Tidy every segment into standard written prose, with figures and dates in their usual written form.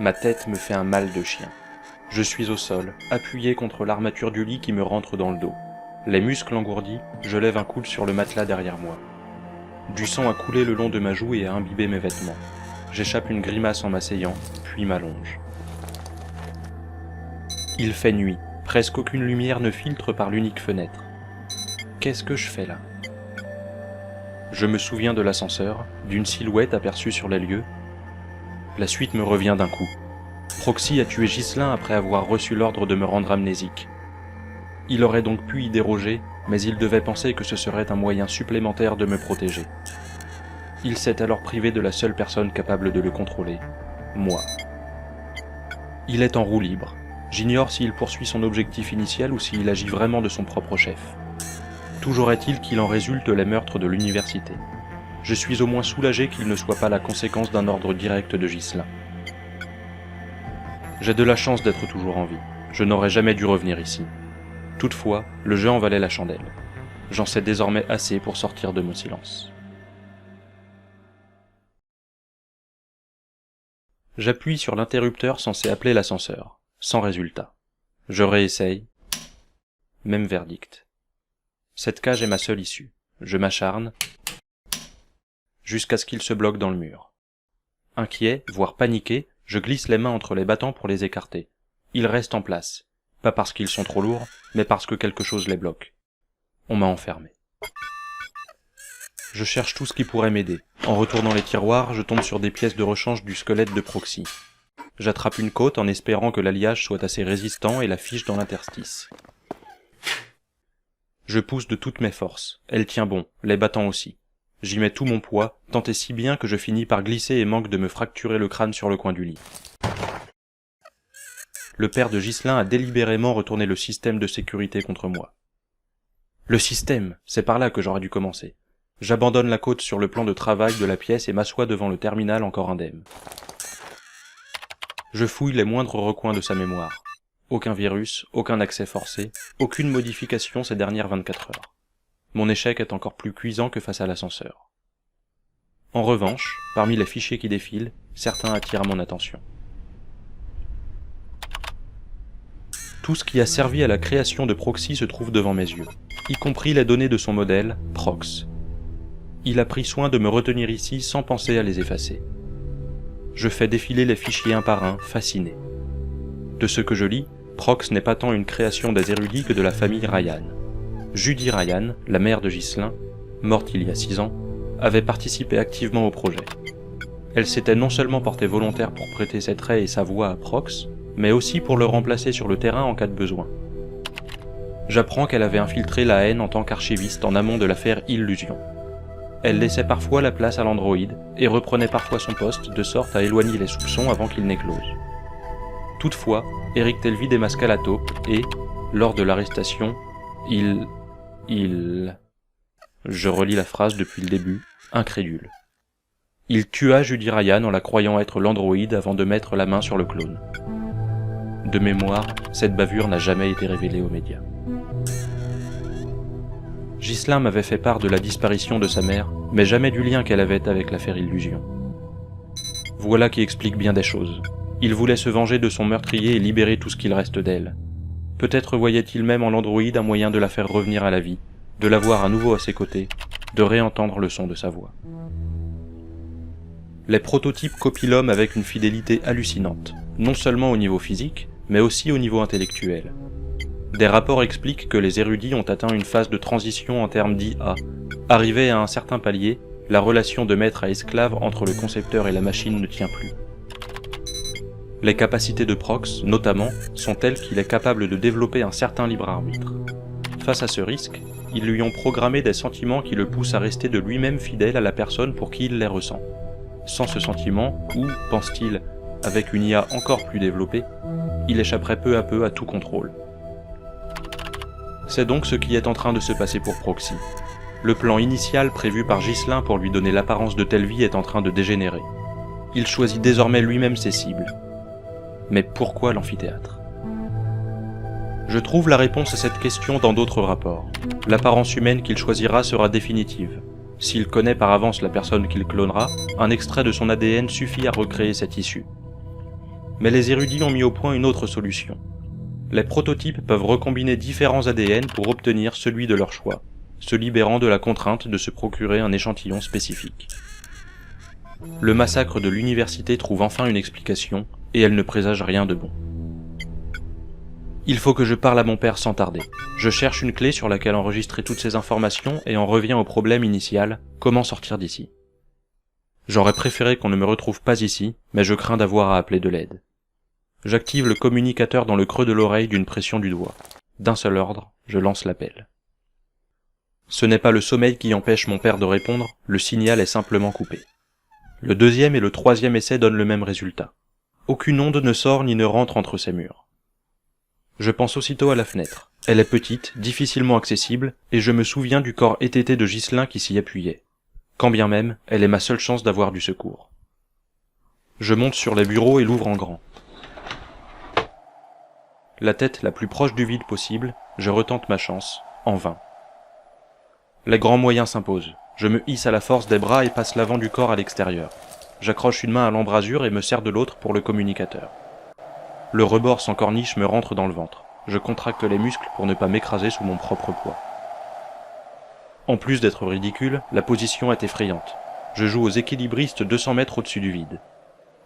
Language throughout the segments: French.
Ma tête me fait un mal de chien. Je suis au sol, appuyé contre l'armature du lit qui me rentre dans le dos. Les muscles engourdis, je lève un coude sur le matelas derrière moi. Du sang a coulé le long de ma joue et a imbibé mes vêtements. J'échappe une grimace en m'asseyant, puis m'allonge. Il fait nuit, presque aucune lumière ne filtre par l'unique fenêtre. Qu'est-ce que je fais là ? Je me souviens de l'ascenseur, d'une silhouette aperçue sur les lieux. La suite me revient d'un coup. Proxy a tué Ghislain après avoir reçu l'ordre de me rendre amnésique. Il aurait donc pu y déroger, mais il devait penser que ce serait un moyen supplémentaire de me protéger. Il s'est alors privé de la seule personne capable de le contrôler, moi. Il est en roue libre. J'ignore s'il poursuit son objectif initial ou s'il agit vraiment de son propre chef. Toujours est-il qu'il en résulte les meurtres de l'université. Je suis au moins soulagé qu'il ne soit pas la conséquence d'un ordre direct de Ghislain. J'ai de la chance d'être toujours en vie. Je n'aurais jamais dû revenir ici. Toutefois, le jeu en valait la chandelle. J'en sais désormais assez pour sortir de mon silence. J'appuie sur l'interrupteur censé appeler l'ascenseur, sans résultat. Je réessaye. Même verdict. Cette cage est ma seule issue. Je m'acharne, jusqu'à ce qu'il se bloque dans le mur. Inquiet, voire paniqué, je glisse les mains entre les battants pour les écarter. Ils restent en place, pas parce qu'ils sont trop lourds, mais parce que quelque chose les bloque. On m'a enfermé. Je cherche tout ce qui pourrait m'aider. En retournant les tiroirs, je tombe sur des pièces de rechange du squelette de Proxy. J'attrape une côte en espérant que l'alliage soit assez résistant et la fiche dans l'interstice. Je pousse de toutes mes forces. Elle tient bon, les battants aussi. J'y mets tout mon poids, tant et si bien que je finis par glisser et manque de me fracturer le crâne sur le coin du lit. Le père de Ghislain a délibérément retourné le système de sécurité contre moi. Le système, c'est par là que j'aurais dû commencer. J'abandonne la côte sur le plan de travail de la pièce et m'assois devant le terminal encore indemne. Je fouille les moindres recoins de sa mémoire. Aucun virus, aucun accès forcé, aucune modification ces dernières 24 heures. Mon échec est encore plus cuisant que face à l'ascenseur. En revanche, parmi les fichiers qui défilent, certains attirent mon attention. Tout ce qui a servi à la création de Proxy se trouve devant mes yeux, y compris les données de son modèle, Prox. Il a pris soin de me retenir ici sans penser à les effacer. Je fais défiler les fichiers un par un, fasciné. De ce que je lis, Prox n'est pas tant une création des érudits que de la famille Ryan. Judy Ryan, la mère de Ghislain, morte il y a 6 ans, avait participé activement au projet. Elle s'était non seulement portée volontaire pour prêter ses traits et sa voix à Prox, mais aussi pour le remplacer sur le terrain en cas de besoin. J'apprends qu'elle avait infiltré la haine en tant qu'archiviste en amont de l'affaire Illusion. Elle laissait parfois la place à l'androïde et reprenait parfois son poste de sorte à éloigner les soupçons avant qu'ils n'éclosent. Toutefois, Eric Telvi démasqua la taupe et, lors de l'arrestation, Je relis la phrase depuis le début, incrédule. Il tua Judy Ryan en la croyant être l'androïde avant de mettre la main sur le clone. De mémoire, cette bavure n'a jamais été révélée aux médias. Ghislain m'avait fait part de la disparition de sa mère, mais jamais du lien qu'elle avait avec l'affaire Illusion. Voilà qui explique bien des choses. Il voulait se venger de son meurtrier et libérer tout ce qu'il reste d'elle. Peut-être voyait-il même en l'androïde un moyen de la faire revenir à la vie, de la voir à nouveau à ses côtés, de réentendre le son de sa voix. Les prototypes copient l'homme avec une fidélité hallucinante, non seulement au niveau physique, mais aussi au niveau intellectuel. Des rapports expliquent que les érudits ont atteint une phase de transition en termes d'IA. Arrivé à un certain palier, la relation de maître à esclave entre le concepteur et la machine ne tient plus. Les capacités de Prox, notamment, sont telles qu'il est capable de développer un certain libre arbitre. Face à ce risque, ils lui ont programmé des sentiments qui le poussent à rester de lui-même fidèle à la personne pour qui il les ressent. Sans ce sentiment, ou, pense-t-il, avec une IA encore plus développée, il échapperait peu à peu à tout contrôle. C'est donc ce qui est en train de se passer pour Proxy. Le plan initial prévu par Ghislain pour lui donner l'apparence de Telvi est en train de dégénérer. Il choisit désormais lui-même ses cibles. Mais pourquoi l'amphithéâtre ? Je trouve la réponse à cette question dans d'autres rapports. L'apparence humaine qu'il choisira sera définitive. S'il connaît par avance la personne qu'il clonera, un extrait de son ADN suffit à recréer cette issue. Mais les érudits ont mis au point une autre solution. Les prototypes peuvent recombiner différents ADN pour obtenir celui de leur choix, se libérant de la contrainte de se procurer un échantillon spécifique. Le massacre de l'université trouve enfin une explication, et elle ne présage rien de bon. Il faut que je parle à mon père sans tarder. Je cherche une clé sur laquelle enregistrer toutes ces informations et en reviens au problème initial, comment sortir d'ici. J'aurais préféré qu'on ne me retrouve pas ici, mais je crains d'avoir à appeler de l'aide. J'active le communicateur dans le creux de l'oreille d'une pression du doigt. D'un seul ordre, je lance l'appel. Ce n'est pas le sommeil qui empêche mon père de répondre, le signal est simplement coupé. Le deuxième et le troisième essai donnent le même résultat. Aucune onde ne sort ni ne rentre entre ces murs. Je pense aussitôt à la fenêtre. Elle est petite, difficilement accessible, et je me souviens du corps étêté de Ghislain qui s'y appuyait. Quand bien même, elle est ma seule chance d'avoir du secours. Je monte sur les bureaux et l'ouvre en grand. La tête la plus proche du vide possible, je retente ma chance, en vain. Les grands moyens s'imposent. Je me hisse à la force des bras et passe l'avant du corps à l'extérieur. J'accroche une main à l'embrasure et me sers de l'autre pour le communicateur. Le rebord sans corniche me rentre dans le ventre. Je contracte les muscles pour ne pas m'écraser sous mon propre poids. En plus d'être ridicule, la position est effrayante. Je joue aux équilibristes 200 mètres au-dessus du vide.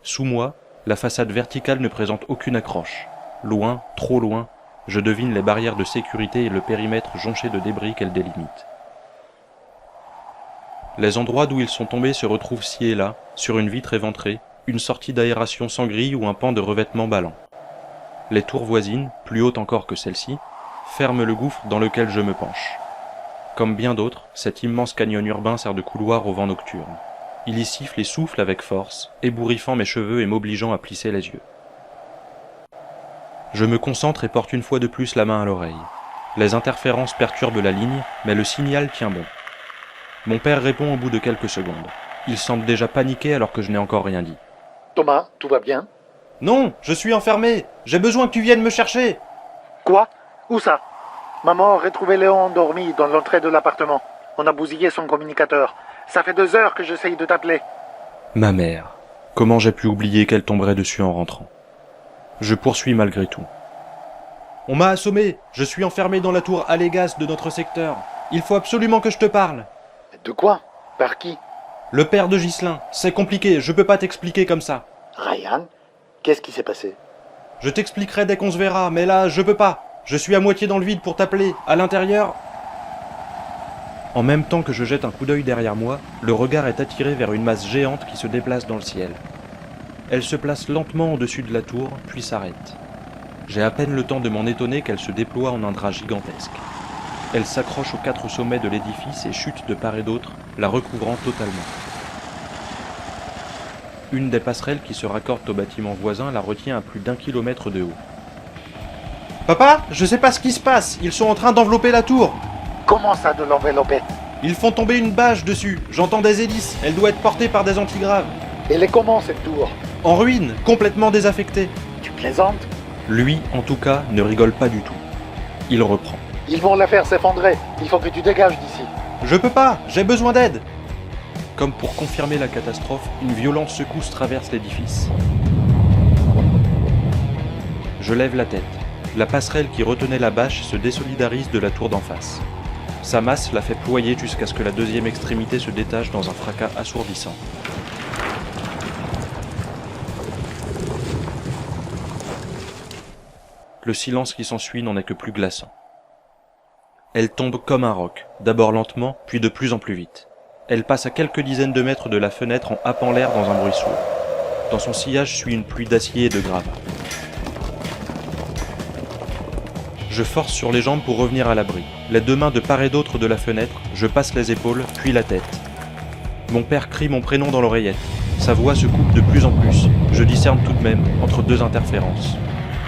Sous moi, la façade verticale ne présente aucune accroche. Loin, trop loin, je devine les barrières de sécurité et le périmètre jonché de débris qu'elles délimitent. Les endroits d'où ils sont tombés se retrouvent ci et là, sur une vitre éventrée, une sortie d'aération sans grille ou un pan de revêtement ballant. Les tours voisines, plus hautes encore que celle-ci, ferment le gouffre dans lequel je me penche. Comme bien d'autres, cet immense canyon urbain sert de couloir au vent nocturne. Il y siffle et souffle avec force, ébouriffant mes cheveux et m'obligeant à plisser les yeux. Je me concentre et porte une fois de plus la main à l'oreille. Les interférences perturbent la ligne, mais le signal tient bon. Mon père répond au bout de quelques secondes. Il semble déjà paniqué alors que je n'ai encore rien dit. Thomas, tout va bien? Non, je suis enfermé. J'ai besoin que tu viennes me chercher. Quoi? Où ça? Maman aurait trouvé Léon endormi dans l'entrée de l'appartement. On a bousillé son communicateur. Ça fait 2 heures que j'essaye de t'appeler. Ma mère. Comment j'ai pu oublier qu'elle tomberait dessus en rentrant? Je poursuis malgré tout. On m'a assommé. Je suis enfermé dans la tour Allégas de notre secteur. Il faut absolument que je te parle. De quoi? Par qui? Le père de Ghislain. C'est compliqué, je peux pas t'expliquer comme ça. Ryan? Qu'est-ce qui s'est passé? Je t'expliquerai dès qu'on se verra, mais là, je peux pas. Je suis à moitié dans le vide pour t'appeler. À l'intérieur... En même temps que je jette un coup d'œil derrière moi, le regard est attiré vers une masse géante qui se déplace dans le ciel. Elle se place lentement au-dessus de la tour, puis s'arrête. J'ai à peine le temps de m'en étonner qu'elle se déploie en un drap gigantesque. Elle s'accroche aux 4 sommets de l'édifice et chute de part et d'autre, la recouvrant totalement. Une des passerelles qui se raccordent au bâtiment voisin la retient à plus d'1 kilomètre de haut. « Papa, je sais pas ce qui se passe, ils sont en train d'envelopper la tour !» Comment ça de l'envelopper? Ils font tomber une bâche dessus, j'entends des hélices, elle doit être portée par des antigraves. Elle est comment cette tour? En ruine, complètement désaffectée. Tu plaisantes? Lui, en tout cas, ne rigole pas du tout. Il reprend. Ils vont la faire s'effondrer. Il faut que tu dégages d'ici. Je peux pas, j'ai besoin d'aide. Comme pour confirmer la catastrophe, une violente secousse traverse l'édifice. Je lève la tête. La passerelle qui retenait la bâche se désolidarise de la tour d'en face. Sa masse la fait ployer jusqu'à ce que la deuxième extrémité se détache dans un fracas assourdissant. Le silence qui s'ensuit n'en est que plus glaçant. Elle tombe comme un roc, d'abord lentement, puis de plus en plus vite. Elle passe à quelques dizaines de mètres de la fenêtre en happant l'air dans un bruit sourd. Dans son sillage suit une pluie d'acier et de gravats. Je force sur les jambes pour revenir à l'abri. Les 2 mains de part et d'autre de la fenêtre, je passe les épaules, puis la tête. Mon père crie mon prénom dans l'oreillette. Sa voix se coupe de plus en plus. Je discerne tout de même, entre 2 interférences.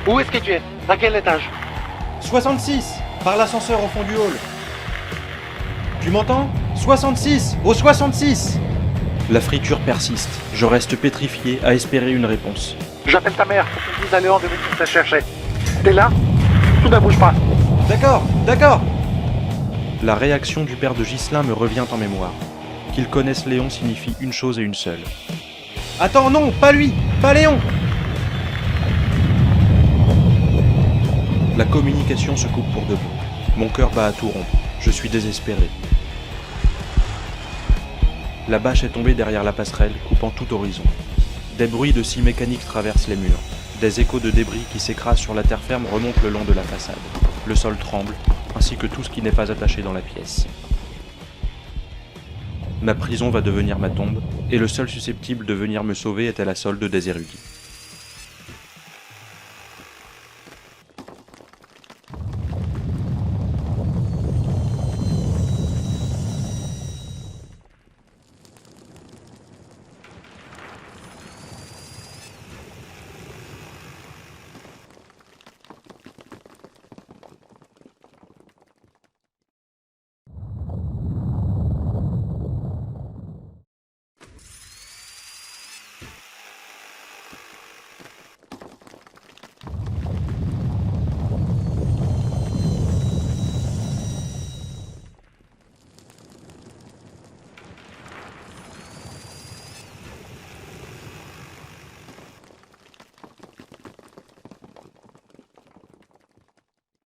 Où est-ce que tu es? À quel étage? 66, par l'ascenseur au fond du hall. Tu m'entends? 66, au 66. La friture persiste. Je reste pétrifié à espérer une réponse. J'appelle ta mère pour que tu dises à Léon de venir te chercher. T'es là? Tout ne bouge pas. D'accord, d'accord. La réaction du père de Ghislain me revient en mémoire. Qu'il connaisse Léon signifie une chose et une seule. Attends, non, pas lui, pas Léon. La communication se coupe pour de bon. Mon cœur bat à tout rompre. Je suis désespéré. La bâche est tombée derrière la passerelle, coupant tout horizon. Des bruits de scie mécanique traversent les murs. Des échos de débris qui s'écrasent sur la terre ferme remontent le long de la façade. Le sol tremble, ainsi que tout ce qui n'est pas attaché dans la pièce. Ma prison va devenir ma tombe, et le seul susceptible de venir me sauver est à la solde des érudits.